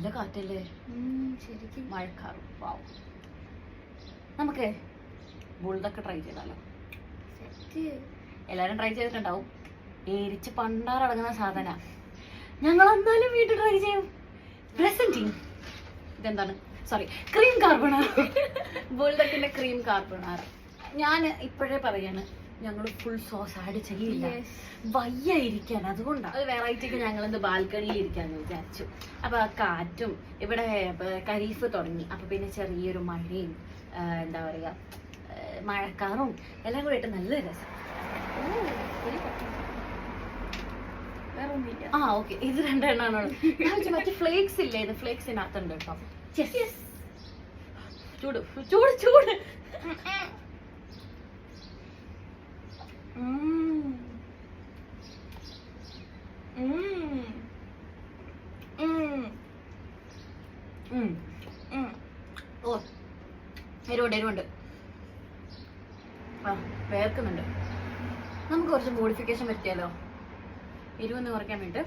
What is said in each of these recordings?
നല്ല കാറ്റല്ലേ ശരിക്കും. മഴക്കാറ്. വാവ്. നമുക്ക് ബുൾതൊക്കെ ട്രൈ ചെയ്താലോ? എല്ലാരും ട്രൈ ചെയ്തിട്ടുണ്ടാവും. എരിച്ച് പണ്ടാറടങ്ങുന്ന സാധന. ഞങ്ങൾ എന്തായാലും വീട്ടിൽ ട്രൈ ചെയ്യും. പ്രസന്റിങ് ഇതെന്താണ്? Sorry, cream carbonara. ബുൾഡക്കിന്റെ ക്രീം കാർബണാറ. ഞാൻ ഇപ്പോഴേ പറയാണ്, ഞങ്ങൾ ഫുൾ സോസ് ആഡ് ചെയ്യില്ല, വയ്യായിരിക്കാൻ. അതുകൊണ്ടാണ് ഒരു വെറൈറ്റിക്ക് ഞങ്ങൾ എന്ത് ബാൽക്കണിയിൽ ഇരിക്കാന്ന് വിചാരിച്ചു. അപ്പൊ കാറ്റും ഇവിടെ ഖരീഫ് തുടങ്ങി, അപ്പൊ പിന്നെ ചെറിയൊരു മഴയും എന്താ പറയാ മഴക്കാറും എല്ലാം കൂടി ആയിട്ട് നല്ല രസം. ആ ഓക്കെ, ഇത് രണ്ടെണ്ണാണോ? മറ്റേ ഫ്ലേക്സ് ഇല്ലേ, ഇത് ഫ്ലേക്സിനകത്തുണ്ട് കേട്ടോ. ചൂട് ചൂട് ചൂട്. ഓ എരുവുണ്ട്. ആ വേർക്കുന്നുണ്ട്. നമുക്ക് കുറച്ച് മോഡിഫിക്കേഷൻ വരുത്തിയാലോ? എരിവൊന്ന് കുറയ്ക്കാൻ വേണ്ടി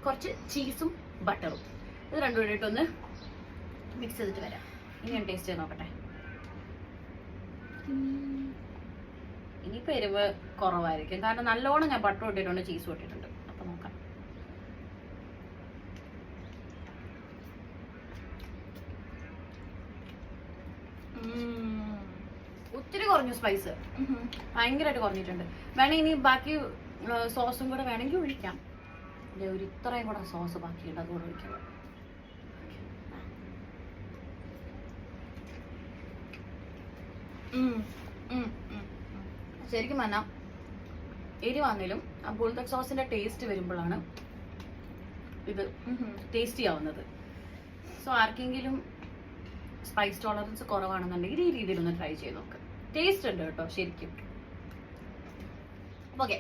കുറച്ച് ചീസും ബട്ടറും ഇത് രണ്ടും കൂടിയിട്ടൊന്ന് മിക്സ് ചെയ്തിട്ട് വരാം. ഇനി ഞാൻ ടേസ്റ്റ് ചെയ്ത് നോക്കട്ടെ. ഇനിയിപ്പോൾ എരിവ് കുറവായിരിക്കും, കാരണം നല്ലോണം ഞാൻ ബട്ടർ ഇട്ടിട്ടുണ്ട്, ചീസും ഇട്ടിട്ടുണ്ട്. അപ്പം നോക്കാം. ഒത്തിരി കുറഞ്ഞു സ്പൈസ്, ഭയങ്കരമായിട്ട് കുറഞ്ഞിട്ടുണ്ട്. വേണമെങ്കിൽ ഇനി ബാക്കി സോസും കൂടെ വേണമെങ്കിൽ ഒഴിക്കാം. ഒരു ഇത്രയും കൂടെ സോസ് ബാക്കിയുണ്ട്, അതുകൂടെ ഒഴിക്കാം. ശരിക്കും പറഞ്ഞാൽ എരിവാന്നേലും ആ ബുൾഡക് സോസിന്റെ ടേസ്റ്റ് വരുമ്പോഴാണ് ഇത് ടേസ്റ്റി ആവുന്നത്. സോ ആർക്കെങ്കിലും സ്പൈസ് ടോളറൻസ് കുറവാണെന്നുണ്ടെങ്കിൽ ഈ രീതിയിലൊന്ന് ട്രൈ ചെയ്ത് നോക്ക്. ടേസ്റ്റ് ഉണ്ട് കേട്ടോ ശരിക്കും. ഓക്കെ.